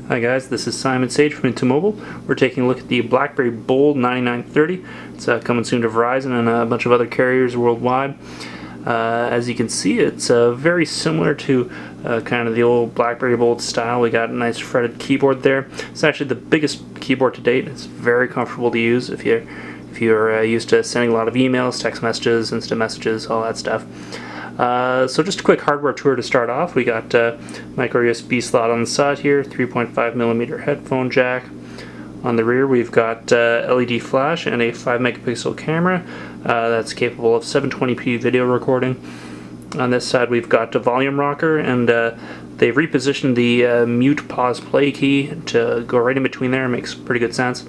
Hi guys, this is Simon Sage from Into Mobile. We're taking a look at the BlackBerry Bold 9930. It's coming soon to Verizon and a bunch of other carriers worldwide. As you can see, it's very similar to kind of the old BlackBerry Bold style. We got a nice fretted keyboard there. It's actually the biggest keyboard to date. It's very comfortable to use if you're used to sending a lot of emails, text messages, instant messages, all that stuff. So just a quick hardware tour to start off. We got micro USB slot on the side here, 3.5mm headphone jack. On the rear we've got LED flash and a 5 megapixel camera that's capable of 720p video recording. On this side we've got a volume rocker, and they've repositioned the mute pause play key to go right in between there. It makes pretty good sense.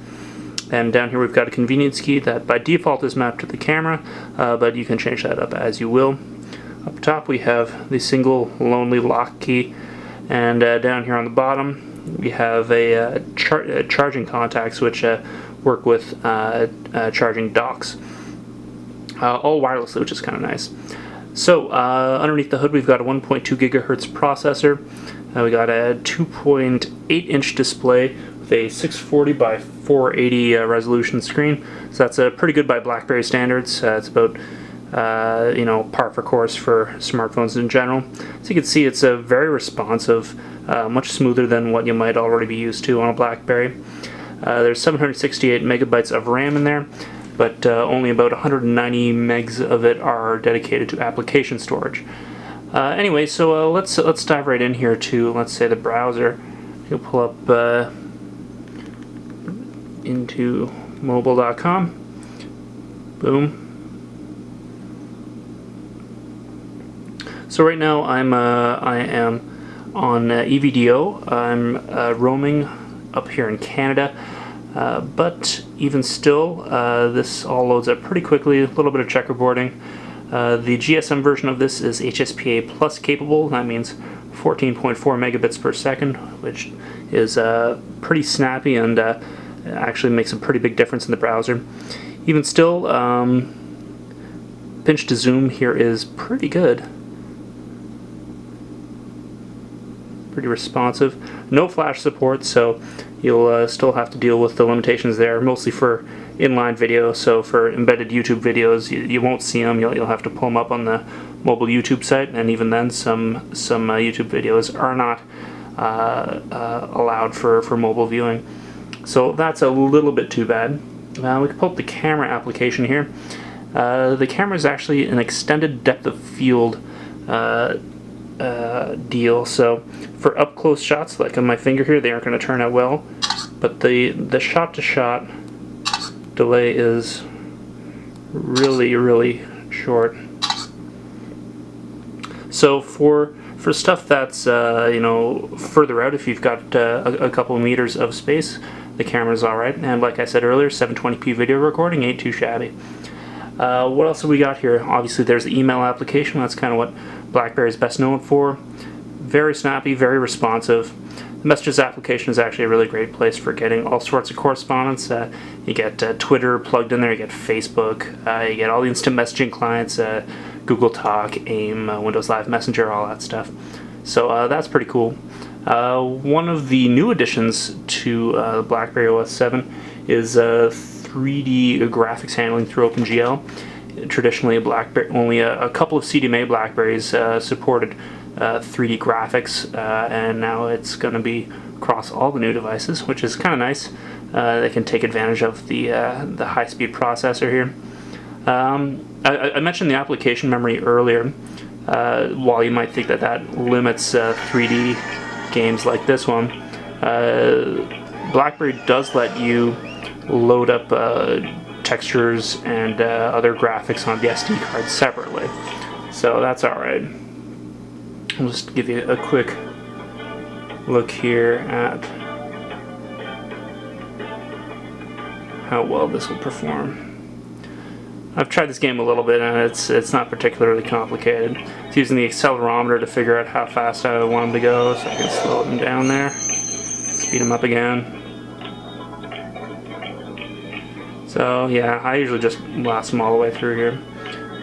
And down here we've got a convenience key that by default is mapped to the camera, but you can change that up as you will. Up top we have the single lonely lock key, and down here on the bottom we have a charging contacts which work with charging docks, all wirelessly, which is kind of nice. So underneath the hood we've got a 1.2 gigahertz processor. We got a 2.8 inch display with a 640 by 480 resolution screen, so that's pretty good by BlackBerry standards. It's about par for course for smartphones in general. So you can see it's very responsive, much smoother than what you might already be used to on a BlackBerry. There's 768 megabytes of RAM in there, but only about 190 megs of it are dedicated to application storage. Anyway, so let's dive right in here to, let's say, the browser. You'll pull up into mobile.com. Boom. So right now I am on EVDO. I'm roaming up here in Canada, but even still, this all loads up pretty quickly. A little bit of checkerboarding. The GSM version of this is HSPA Plus capable. That means 14.4 megabits per second, which is pretty snappy and actually makes a pretty big difference in the browser. Even still, pinch to zoom here is pretty good. Pretty responsive. No flash support, so you'll still have to deal with the limitations there, mostly for inline video. So for embedded YouTube videos, you won't see them. You'll have to pull them up on the mobile YouTube site, and even then some YouTube videos are not allowed for mobile viewing. So that's a little bit too bad. We can pull up the camera application here. The camera is actually an extended depth of field deal, so for up close shots like on my finger here, they aren't going to turn out well, but the shot to shot delay is really short. So for stuff that's further out, if you've got a couple of meters of space, the camera's alright, and like I said earlier, 720p video recording ain't too shabby. What else have we got here? Obviously there's the email application. That's kind of what BlackBerry is best known for. Very snappy, very responsive. The Messages application is actually a really great place for getting all sorts of correspondence. You get Twitter plugged in there, you get Facebook, you get all the instant messaging clients, Google Talk, AIM, Windows Live Messenger, all that stuff. So that's pretty cool. One of the new additions to the BlackBerry OS 7 is 3D graphics handling through OpenGL. Traditionally, only a couple of CDMA BlackBerries supported 3D graphics, and now it's going to be across all the new devices, which is kind of nice. They can take advantage of the high-speed processor here. I mentioned the application memory earlier. While you might think that limits 3D games like this one, BlackBerry does let you load up textures and other graphics on the SD card separately, so that's alright. I'll just give you a quick look here at how well this will perform. I've tried this game a little bit, and it's not particularly complicated. It's using the accelerometer to figure out how fast I want them to go, so I can slow them down there, speed them up again. So yeah, I usually just blast them all the way through here.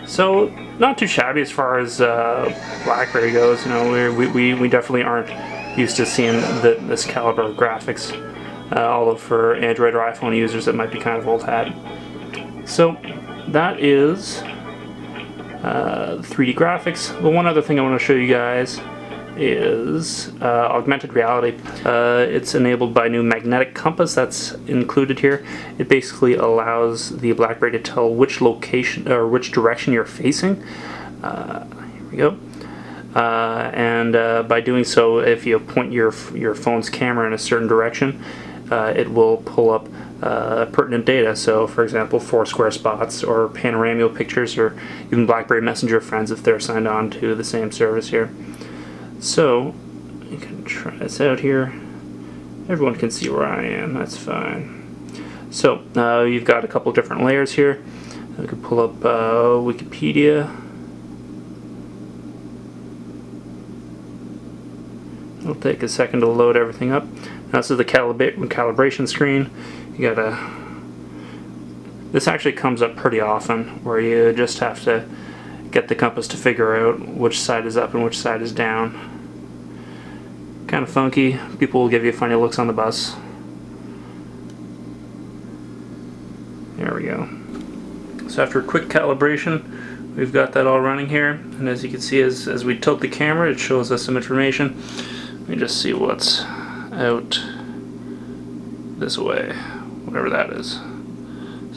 So not too shabby as far as BlackBerry goes. We definitely aren't used to seeing this caliber of graphics, although for Android or iPhone users it might be kind of old hat. So that is 3D graphics. But one other thing I want to show you guys is augmented reality. It's enabled by a new magnetic compass that's included here. It basically allows the BlackBerry to tell which location or which direction you're facing. Here we go. And by doing so, if you point your phone's camera in a certain direction, it will pull up pertinent data. So, for example, Foursquare spots or panoramic pictures, or even BlackBerry Messenger friends if they're signed on to the same service here. So, you can try this out here. Everyone can see where I am, that's fine. So, you've got a couple different layers here. We can pull up Wikipedia. It'll take a second to load everything up. Now, this is the calibration screen. You gotta. This actually comes up pretty often, where you just have to get the compass to figure out which side is up and which side is down. Kind of funky. People will give you funny looks on the bus. There we go. So after a quick calibration, we've got that all running here. And as you can see, as we tilt the camera, it shows us some information. Let me just see what's out this way, whatever that is.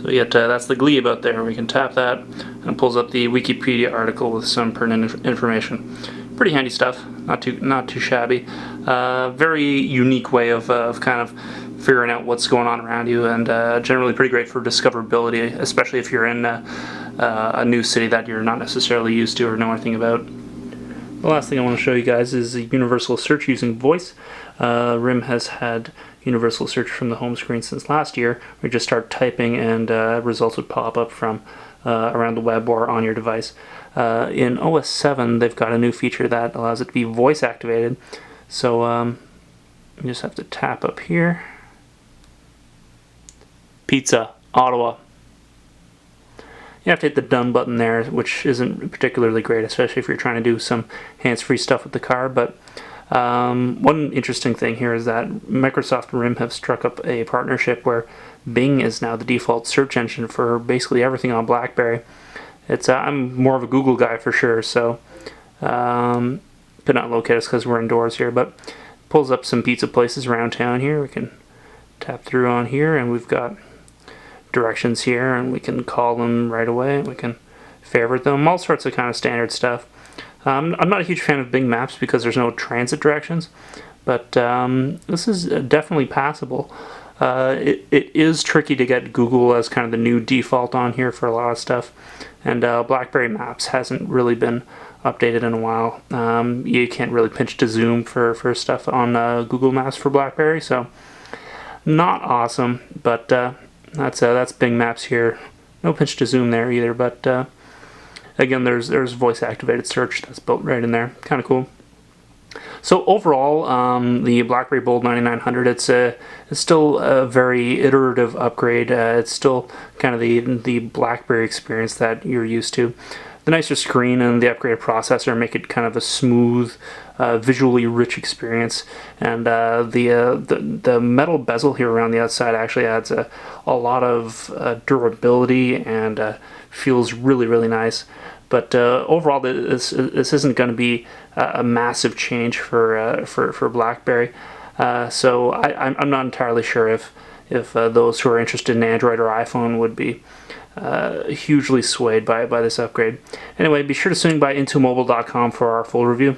So yet that's the Glebe out there. We can tap that and it pulls up the Wikipedia article with some pertinent information. Pretty handy stuff. Not too shabby. Very unique way of kind of figuring out what's going on around you, and generally pretty great for discoverability, especially if you're in a new city that you're not necessarily used to or know anything about. The last thing I want to show you guys is the universal search using voice. RIM has had universal search from the home screen since last year. We just start typing and results would pop up from around the web or on your device. In OS 7 they've got a new feature that allows it to be voice activated. So you just have to tap up here. Pizza, Ottawa. You have to hit the done button there, which isn't particularly great, especially if you're trying to do some hands-free stuff with the car. But one interesting thing here is that Microsoft and RIM have struck up a partnership where Bing is now the default search engine for basically everything on BlackBerry. I'm more of a Google guy for sure, so could not locate us because we're indoors here, but pulls up some pizza places around town here. We can tap through on here, and we've got directions here, and we can call them right away. We can favorite them, all sorts of kind of standard stuff. I'm not a huge fan of Bing Maps because there's no transit directions, but this is definitely passable. It is tricky to get Google as kind of the new default on here for a lot of stuff, and BlackBerry Maps hasn't really been updated in a while. You can't really pinch to zoom for stuff on Google Maps for BlackBerry, so not awesome, but that's Bing Maps here. No pinch to zoom there either, but again, there's voice activated search that's built right in there. Kind of cool. So overall, the BlackBerry Bold 9900, it's still a very iterative upgrade. It's still kind of the BlackBerry experience that you're used to. The nicer screen and the upgraded processor make it kind of a smooth, visually rich experience, and the metal bezel here around the outside actually adds a lot of durability and feels really nice. But overall, this isn't going to be a massive change for BlackBerry. So I'm not entirely sure if those who are interested in Android or iPhone would be hugely swayed by this upgrade. Anyway, be sure to swing by intomobile.com for our full review.